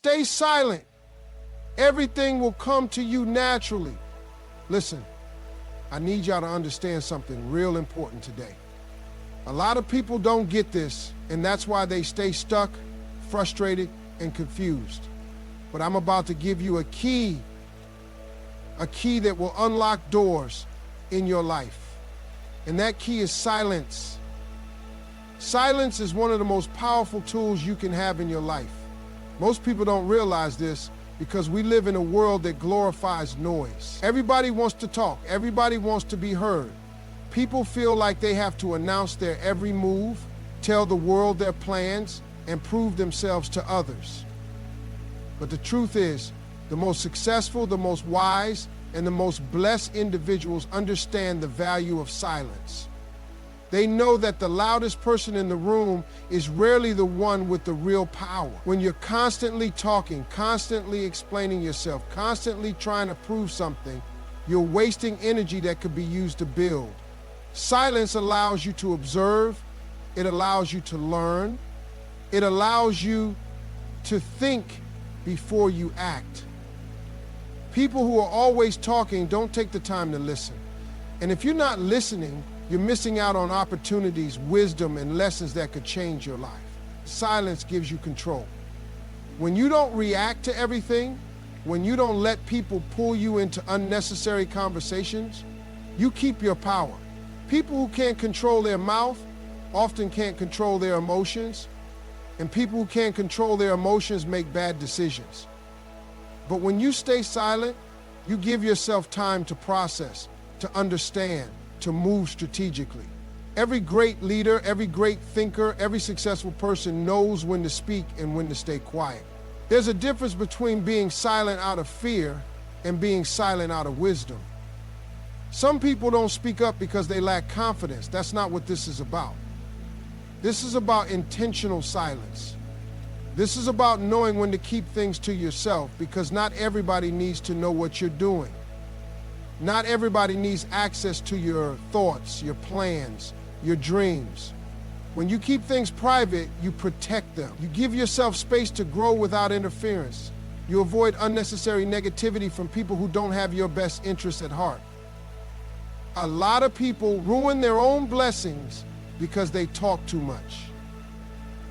stay silent, everything will come to you naturally. Listen, I need y'all to understand something real important today. A lot of people don't get this, and that's why they stay stuck, frustrated, and confused. But I'm about to give you a key that will unlock doors in your life. And that key is silence. Silence is one of the most powerful tools you can have in your life. Most people don't realize this because we live in a world that glorifies noise. Everybody wants to talk. Everybody wants to be heard. People feel like they have to announce their every move, tell the world their plans, and prove themselves to others. But the truth is, the most successful, the most wise, and the most blessed individuals understand the value of silence. They know that the loudest person in the room is rarely the one with the real power. When you're constantly talking, constantly explaining yourself, constantly trying to prove something, you're wasting energy that could be used to build. Silence allows you to observe, it allows you to learn, it allows you to think before you act. People who are always talking don't take the time to listen. And if you're not listening, you're missing out on opportunities, wisdom, and lessons that could change your life. Silence gives you control. When you don't react to everything, when you don't let people pull you into unnecessary conversations, you keep your power. People who can't control their mouth often can't control their emotions, and people who can't control their emotions make bad decisions. But when you stay silent, you give yourself time to process, to understand, to move strategically. Every great leader, every great thinker, every successful person knows when to speak and when to stay quiet. There's a difference between being silent out of fear and being silent out of wisdom. Some people don't speak up because they lack confidence. That's not what this is about. This is about intentional silence. This is about knowing when to keep things to yourself, because not everybody needs to know what you're doing. Not everybody needs access to your thoughts, your plans, your dreams. When you keep things private, you protect them. You give yourself space to grow without interference. You avoid unnecessary negativity from people who don't have your best interests at heart. A lot of people ruin their own blessings because they talk too much.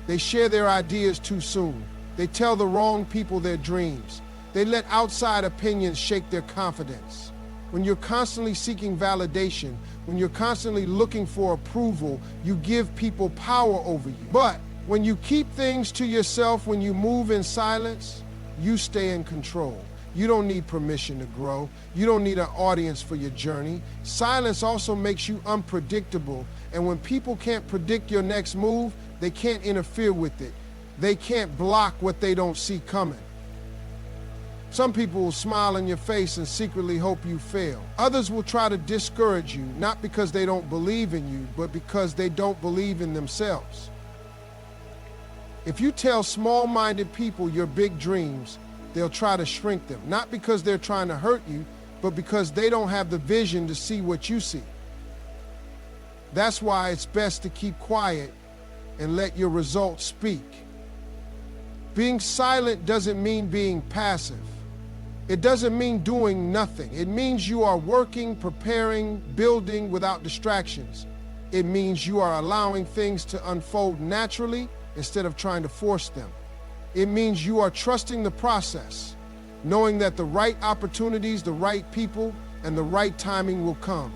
They share their ideas too soon. They tell the wrong people their dreams. They let outside opinions shake their confidence. When you're constantly seeking validation, when you're constantly looking for approval, you give people power over you. But when you keep things to yourself, when you move in silence, you stay in control. You don't need permission to grow. You don't need an audience for your journey. Silence also makes you unpredictable. And when people can't predict your next move, they can't interfere with it. They can't block what they don't see coming. Some people will smile in your face and secretly hope you fail. Others will try to discourage you, not because they don't believe in you, but because they don't believe in themselves. If you tell small-minded people your big dreams, they'll try to shrink them, not because they're trying to hurt you, but because they don't have the vision to see what you see. That's why it's best to keep quiet and let your results speak. Being silent doesn't mean being passive. It doesn't mean doing nothing. It means you are working, preparing, building without distractions. It means you are allowing things to unfold naturally instead of trying to force them. It means you are trusting the process, knowing that the right opportunities, the right people, and the right timing will come.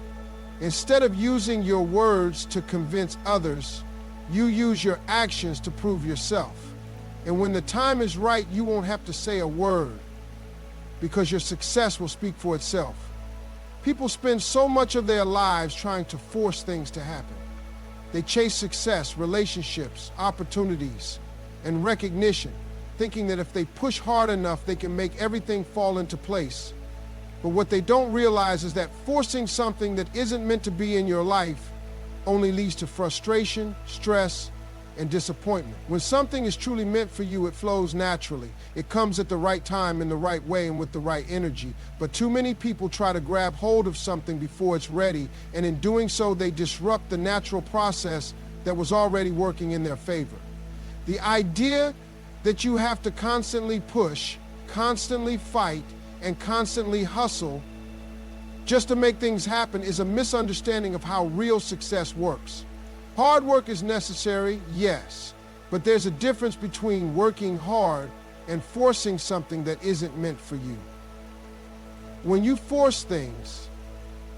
Instead of using your words to convince others, you use your actions to prove yourself. And when the time is right, you won't have to say a word, because your success will speak for itself. People spend so much of their lives trying to force things to happen. They chase success, relationships, opportunities, and recognition, thinking that if they push hard enough, they can make everything fall into place. But what they don't realize is that forcing something that isn't meant to be in your life only leads to frustration, stress, and disappointment. When something is truly meant for you, it flows naturally. It comes at the right time, in the right way, and with the right energy. But too many people try to grab hold of something before it's ready, and in doing so, they disrupt the natural process that was already working in their favor. The idea that you have to constantly push, constantly fight, and constantly hustle just to make things happen is a misunderstanding of how real success works. Hard work is necessary, yes, but there's a difference between working hard and forcing something that isn't meant for you. When you force things,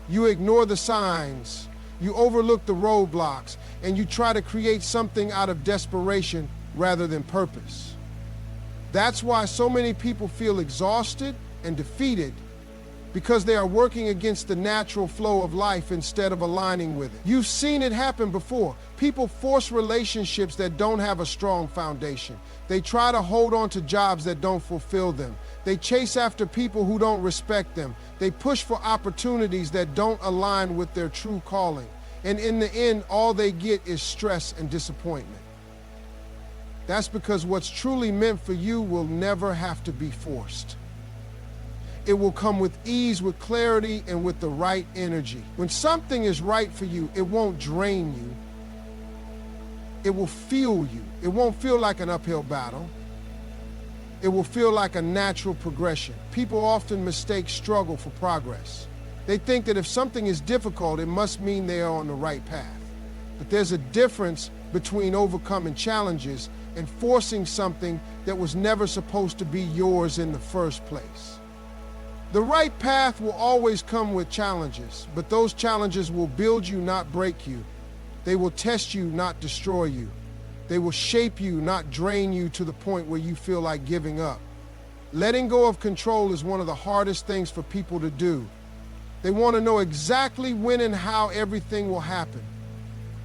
you ignore the signs, you overlook the roadblocks, and you try to create something out of desperation rather than purpose. That's why so many people feel exhausted and defeated, because they are working against the natural flow of life instead of aligning with it. You've seen it happen before. People force relationships that don't have a strong foundation. They try to hold on to jobs that don't fulfill them. They chase after people who don't respect them. They push for opportunities that don't align with their true calling. And in the end, all they get is stress and disappointment. That's because what's truly meant for you will never have to be forced. It will come with ease, with clarity, and with the right energy. When something is right for you, it won't drain you. It will fuel you. It won't feel like an uphill battle. It will feel like a natural progression. People often mistake struggle for progress. They think that if something is difficult, it must mean they are on the right path. But there's a difference between overcoming challenges and forcing something that was never supposed to be yours in the first place. The right path will always come with challenges, but those challenges will build you, not break you. They will test you, not destroy you. They will shape you, not drain you to the point where you feel like giving up. Letting go of control is one of the hardest things for people to do. They want to know exactly when and how everything will happen.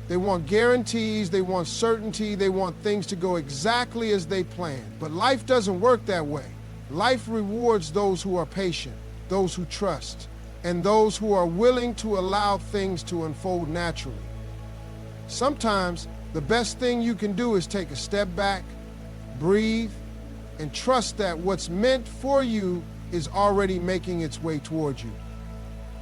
They want guarantees, they want certainty, they want things to go exactly as they plan. But life doesn't work that way. Life rewards those who are patient, those who trust, and those who are willing to allow things to unfold naturally. Sometimes the best thing you can do is take a step back, breathe, and trust that what's meant for you is already making its way towards you.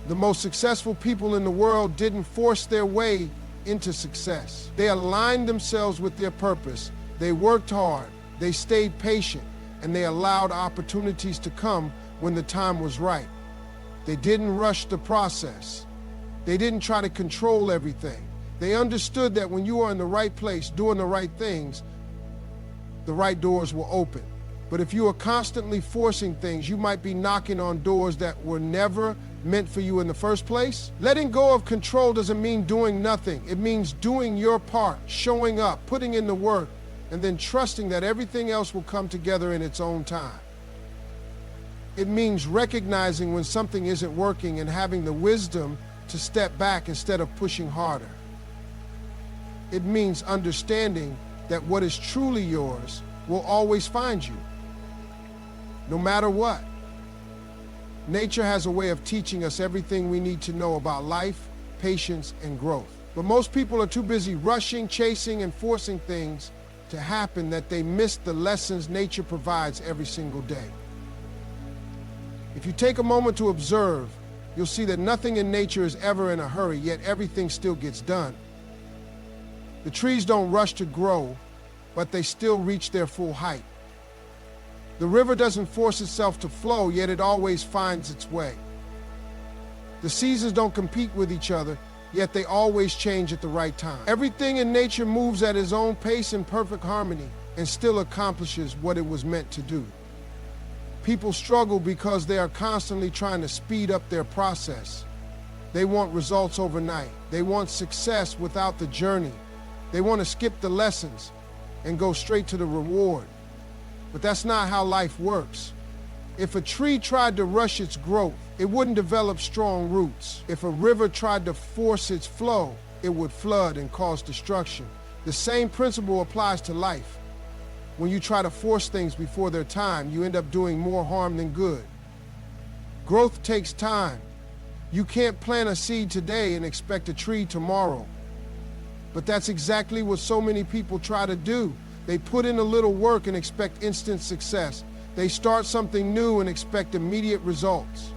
The most successful people in the world didn't force their way into success. They aligned themselves with their purpose. They worked hard, they stayed patient, and they allowed opportunities to come when the time was right. They didn't rush the process. They didn't try to control everything. They understood that when you are in the right place, doing the right things, the right doors will open. But if you are constantly forcing things, you might be knocking on doors that were never meant for you in the first place. Letting go of control doesn't mean doing nothing. It means doing your part, showing up, putting in the work, and then trusting that everything else will come together in its own time. It means recognizing when something isn't working and having the wisdom to step back instead of pushing harder. It means understanding that what is truly yours will always find you, no matter what. Nature has a way of teaching us everything we need to know about life, patience, and growth. But most people are too busy rushing, chasing, and forcing things to happen that they miss the lessons nature provides every single day. If you take a moment to observe, you'll see that nothing in nature is ever in a hurry, yet everything still gets done. The trees don't rush to grow, but they still reach their full height. The river doesn't force itself to flow, yet it always finds its way. The seasons don't compete with each other, yet they always change at the right time. Everything in nature moves at its own pace in perfect harmony and still accomplishes what it was meant to do. People struggle because they are constantly trying to speed up their process. They want results overnight. They want success without the journey. They want to skip the lessons and go straight to the reward. But that's not how life works. If a tree tried to rush its growth, it wouldn't develop strong roots. If a river tried to force its flow, it would flood and cause destruction. The same principle applies to life. When you try to force things before their time, you end up doing more harm than good. Growth takes time. You can't plant a seed today and expect a tree tomorrow. But that's exactly what so many people try to do. They put in a little work and expect instant success. They start something new and expect immediate results.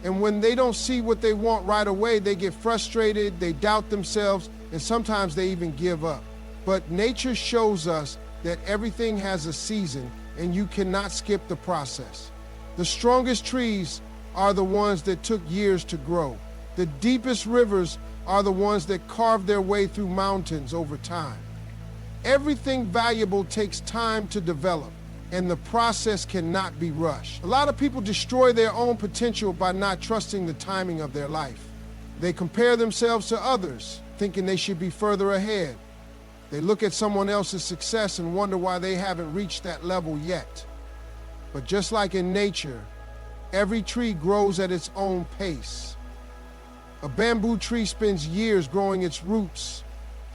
And when they don't see what they want right away, they get frustrated, they doubt themselves, and sometimes they even give up. But nature shows us that everything has a season and you cannot skip the process. The strongest trees are the ones that took years to grow. The deepest rivers are the ones that carved their way through mountains over time. Everything valuable takes time to develop, and the process cannot be rushed. A lot of people destroy their own potential by not trusting the timing of their life. They compare themselves to others, thinking they should be further ahead. They look at someone else's success and wonder why they haven't reached that level yet. But just like in nature, every tree grows at its own pace. A bamboo tree spends years growing its roots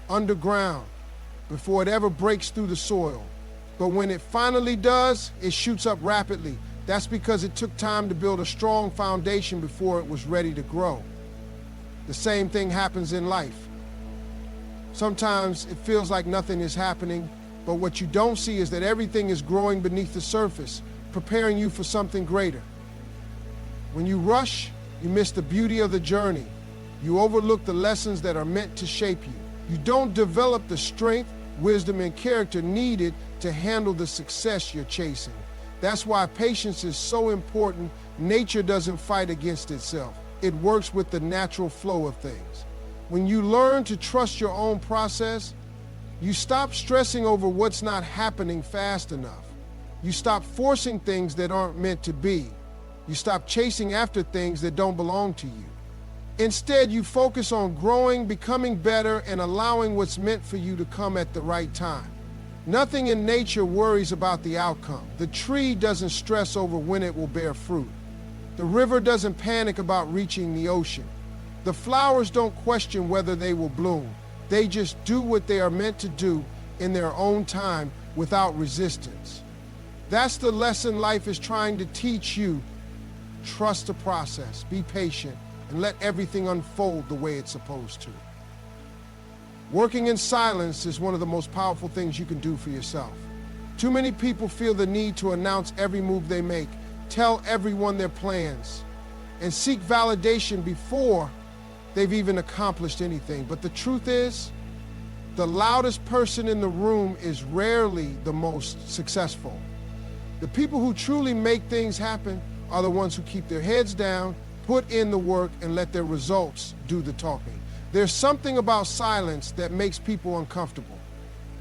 underground before it ever breaks through the soil. But when it finally does, it shoots up rapidly. That's because it took time to build a strong foundation before it was ready to grow. The same thing happens in life. Sometimes it feels like nothing is happening, but what you don't see is that everything is growing beneath the surface, preparing you for something greater. When you rush, you miss the beauty of the journey. You overlook the lessons that are meant to shape you. You don't develop the strength, wisdom, and character needed to handle the success you're chasing. That's why patience is so important. Nature doesn't fight against itself. It works with the natural flow of things. When you learn to trust your own process, you stop stressing over what's not happening fast enough. You stop forcing things that aren't meant to be. You stop chasing after things that don't belong to you. Instead, you focus on growing, becoming better, and allowing what's meant for you to come at the right time. Nothing in nature worries about the outcome. The tree doesn't stress over when it will bear fruit. The river doesn't panic about reaching the ocean. The flowers don't question whether they will bloom. They just do what they are meant to do in their own time without resistance. That's the lesson life is trying to teach you. Trust the process, be patient, and let everything unfold the way it's supposed to. Working in silence is one of the most powerful things you can do for yourself. Too many people feel the need to announce every move they make, tell everyone their plans, and seek validation before they've even accomplished anything. But the truth is, the loudest person in the room is rarely the most successful. The people who truly make things happen are the ones who keep their heads down, put in the work, and let their results do the talking. There's something about silence that makes people uncomfortable.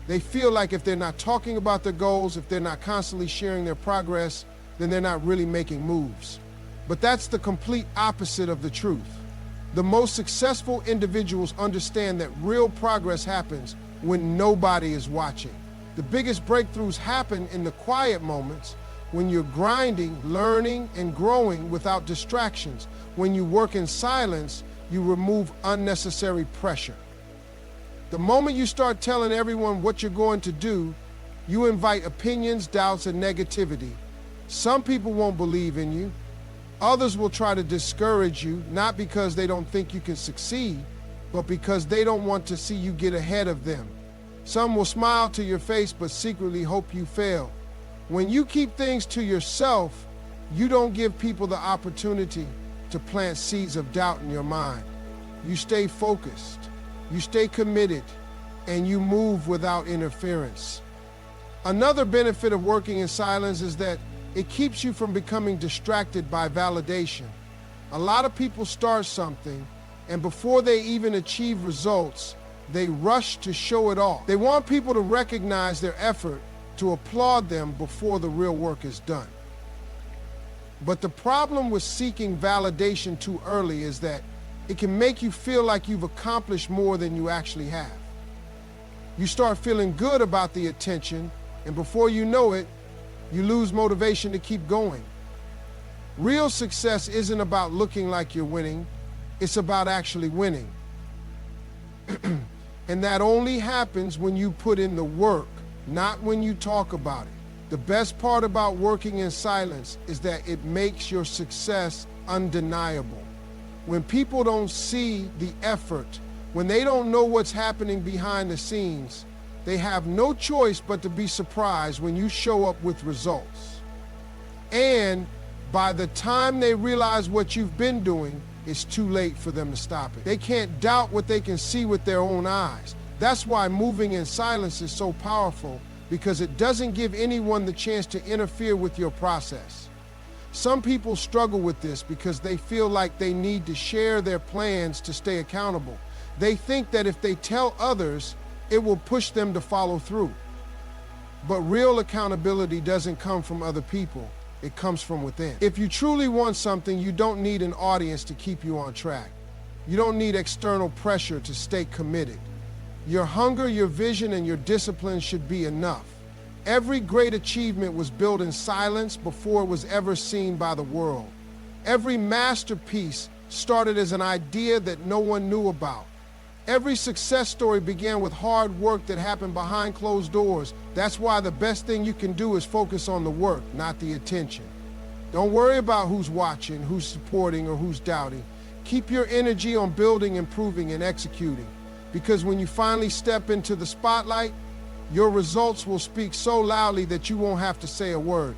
They feel like if they're not talking about their goals, if they're not constantly sharing their progress, then they're not really making moves. But that's the complete opposite of the truth. The most successful individuals understand that real progress happens when nobody is watching. The biggest breakthroughs happen in the quiet moments, when you're grinding, learning, and growing without distractions. When you work in silence, you remove unnecessary pressure. The moment you start telling everyone what you're going to do, you invite opinions, doubts, and negativity. Some people won't believe in you. Others will try to discourage you, not because they don't think you can succeed, but because they don't want to see you get ahead of them. Some will smile to your face, but secretly hope you fail. When you keep things to yourself, you don't give people the opportunity to plant seeds of doubt in your mind. You stay focused, you stay committed, and you move without interference. Another benefit of working in silence is that it keeps you from becoming distracted by validation. A lot of people start something, and before they even achieve results, they rush to show it off. They want people to recognize their effort, to applaud them before the real work is done. But the problem with seeking validation too early is that it can make you feel like you've accomplished more than you actually have. You start feeling good about the attention, and before you know it, you lose motivation to keep going. Real success isn't about looking like you're winning, it's about actually winning. And that only happens when you put in the work, not when you talk about it. The best part about working in silence is that it makes your success undeniable. When people don't see the effort, when they don't know what's happening behind the scenes, they have no choice but to be surprised when you show up with results. And by the time they realize what you've been doing, it's too late for them to stop it. They can't doubt what they can see with their own eyes. That's why moving in silence is so powerful. because it doesn't give anyone the chance to interfere with your process. Some people struggle with this because they feel like they need to share their plans to stay accountable. They think that if they tell others, it will push them to follow through. But real accountability doesn't come from other people. It comes from within. If you truly want something, you don't need an audience to keep you on track. You don't need external pressure to stay committed. Your hunger, your vision, and your discipline should be enough. Every great achievement was built in silence before it was ever seen by the world. Every masterpiece started as an idea that no one knew about. Every success story began with hard work that happened behind closed doors. That's why the best thing you can do is focus on the work, not the attention. Don't worry about who's watching, who's supporting, or who's doubting. Keep your energy on building, improving, and executing. Because when you finally step into the spotlight, your results will speak so loudly that you won't have to say a word.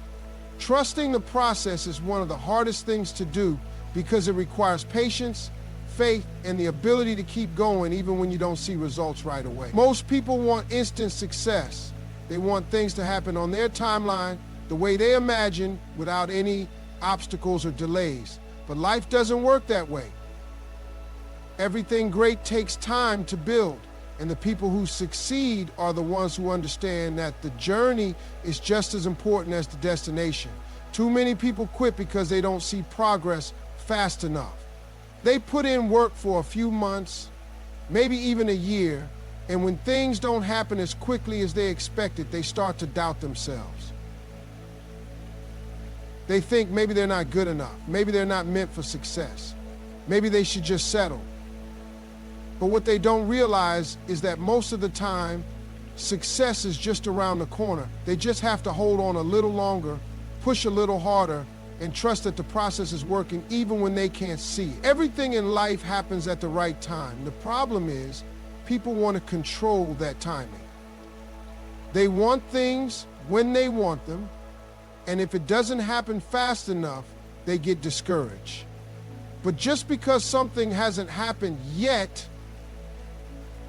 Trusting the process is one of the hardest things to do because it requires patience, faith, and the ability to keep going even when you don't see results right away. Most people want instant success. They want things to happen on their timeline, the way they imagine, without any obstacles or delays. But life doesn't work that way. Everything great takes time to build. And the people who succeed are the ones who understand that the journey is just as important as the destination. Too many people quit because they don't see progress fast enough. They put in work for a few months, maybe even a year, and when things don't happen as quickly as they expected, they start to doubt themselves. They think maybe they're not good enough, maybe they're not meant for success, maybe they should just settle. But what they don't realize is that most of the time, success is just around the corner. They just have to hold on a little longer, push a little harder, and trust that the process is working even when they can't see it. Everything in life happens at the right time. The problem is, people want to control that timing. They want things when they want them, and if it doesn't happen fast enough, they get discouraged. But just because something hasn't happened yet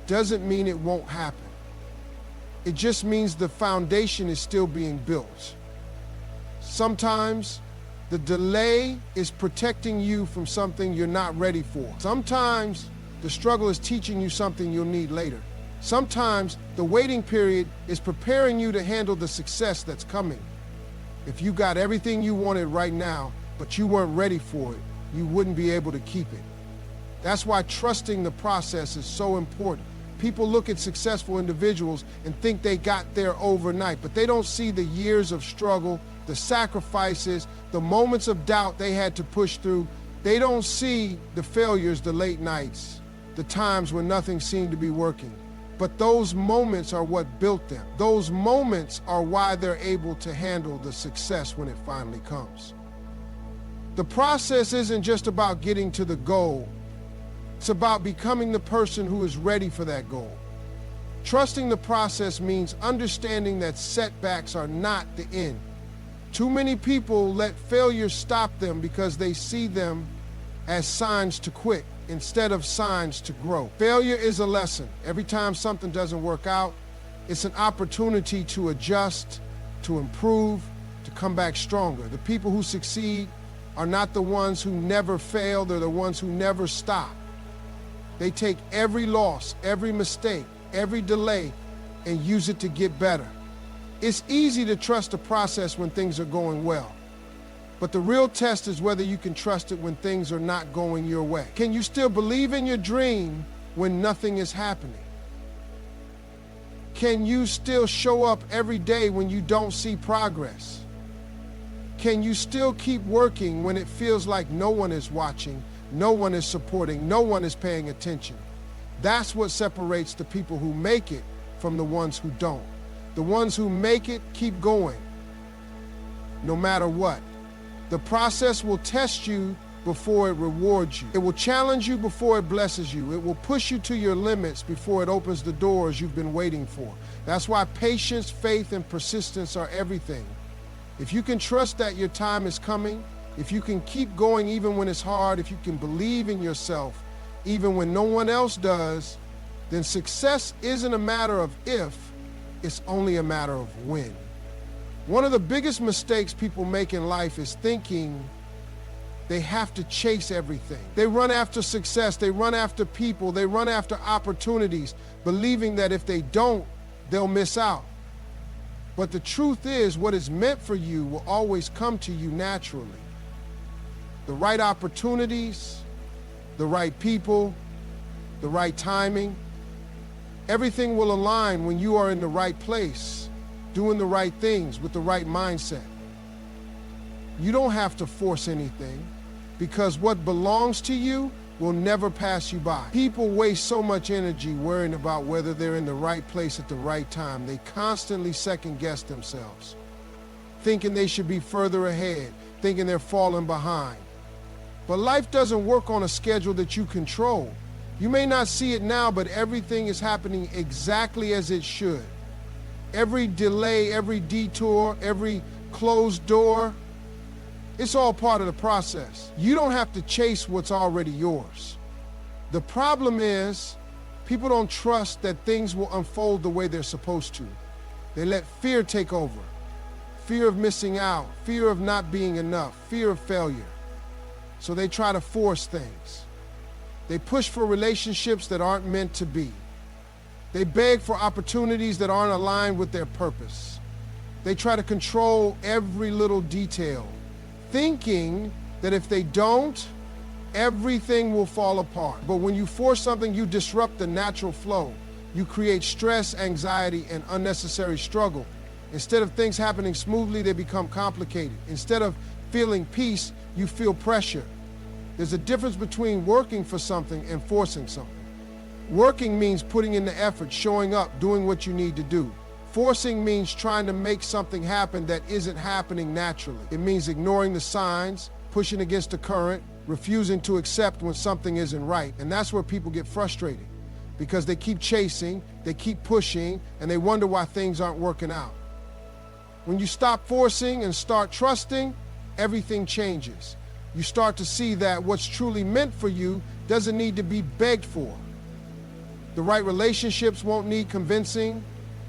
doesn't mean it won't happen. It just means the foundation is still being built. Sometimes the delay is protecting you from something you're not ready for. Sometimes the struggle is teaching you something you'll need later. Sometimes the waiting period is preparing you to handle the success that's coming. If you got everything you wanted right now, but you weren't ready for it, you wouldn't be able to keep it. That's why trusting the process is so important. People look at successful individuals and think they got there overnight, but they don't see the years of struggle, the sacrifices, the moments of doubt they had to push through. They don't see the failures, the late nights, the times when nothing seemed to be working. But those moments are what built them. Those moments are why they're able to handle the success when it finally comes. The process isn't just about getting to the goal. It's about becoming the person who is ready for that goal. Trusting the process means understanding that setbacks are not the end. Too many people let failure stop them because they see them as signs to quit instead of signs to grow. Failure is a lesson. Every time something doesn't work out, it's an opportunity to adjust, to improve, to come back stronger. The people who succeed are not the ones who never fail, they're the ones who never stop. They take every loss, every mistake, every delay, and use it to get better. It's easy to trust the process when things are going well. But the real test is whether you can trust it when things are not going your way. Can you still believe in your dream when nothing is happening? Can you still show up every day when you don't see progress? Can you still keep working when it feels like no one is watching, no one is supporting, no one is paying attention? That's what separates the people who make it from the ones who don't. The ones who make it keep going, no matter what. The process will test you before it rewards you. It will challenge you before it blesses you. It will push you to your limits before it opens the doors you've been waiting for. That's why patience, faith, and persistence are everything. If you can trust that your time is coming, if you can keep going even when it's hard, if you can believe in yourself even when no one else does, then success isn't a matter of if, It's only a matter of when. One of the biggest mistakes people make in life is thinking they have to chase everything. They run after success, they run after people, they run after opportunities, believing that if they don't, they'll miss out. But the truth is, what is meant for you will always come to you naturally. The right opportunities, the right people, the right timing, everything will align when you are in the right place, doing the right things with the right mindset. You don't have to force anything, because what belongs to you will never pass you by. People waste so much energy worrying about whether they're in the right place at the right time. They constantly second guess themselves, thinking they should be further ahead, thinking they're falling behind. But life doesn't work on a schedule that you control. You may not see it now, but everything is happening exactly as it should. Every delay, every detour, every closed door, it's all part of the process. You don't have to chase what's already yours. The problem is, people don't trust that things will unfold the way they're supposed to. They let fear take over. Fear of missing out, fear of not being enough, fear of failure. So they try to force things. They push for relationships that aren't meant to be. They beg for opportunities that aren't aligned with their purpose. They try to control every little detail, thinking that if they don't, everything will fall apart. But when you force something, you disrupt the natural flow. You create stress, anxiety, and unnecessary struggle. Instead of things happening smoothly, they become complicated. Instead of feeling peace, you feel pressure. There's a difference between working for something and forcing something. Working means putting in the effort, showing up, doing what you need to do. Forcing means trying to make something happen that isn't happening naturally. It means ignoring the signs, pushing against the current, refusing to accept when something isn't right. And that's where people get frustrated, because they keep chasing, they keep pushing, and they wonder why things aren't working out. When you stop forcing and start trusting, everything changes. You start to see that what's truly meant for you doesn't need to be begged for. The right relationships won't need convincing.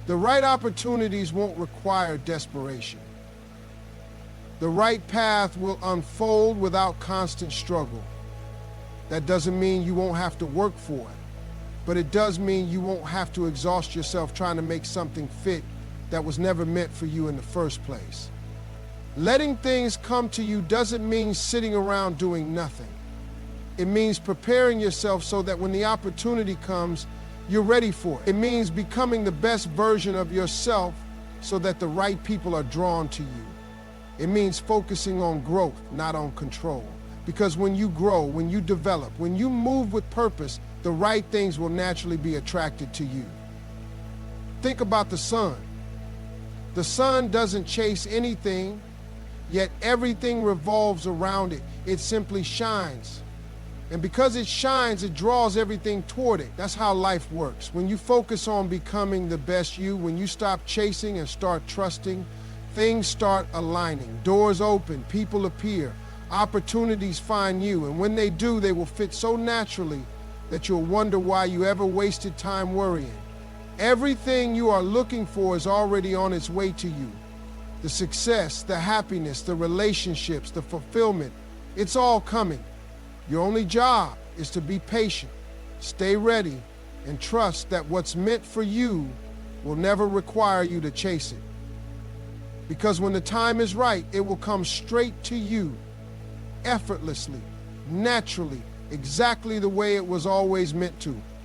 The right opportunities won't require desperation. The right path will unfold without constant struggle. That doesn't mean you won't have to work for it, but it does mean you won't have to exhaust yourself trying to make something fit that was never meant for you in the first place. Letting things come to you doesn't mean sitting around doing nothing. It means preparing yourself so that when the opportunity comes, you're ready for it. It means becoming the best version of yourself so that the right people are drawn to you. It means focusing on growth, not on control. Because when you grow, when you develop, when you move with purpose, the right things will naturally be attracted to you. Think about the sun. The sun doesn't chase anything, yet everything revolves around it. It simply shines. And because it shines, it draws everything toward it. That's how life works. When you focus on becoming the best you, when you stop chasing and start trusting, things start aligning. Doors open, people appear, opportunities find you, and when they do, they will fit so naturally that you'll wonder why you ever wasted time worrying. Everything you are looking for is already on its way to you. The success, the happiness, the relationships, the fulfillment, it's all coming. Your only job is to be patient, stay ready, and trust that what's meant for you will never require you to chase it. Because when the time is right, it will come straight to you, effortlessly, naturally, exactly the way it was always meant to.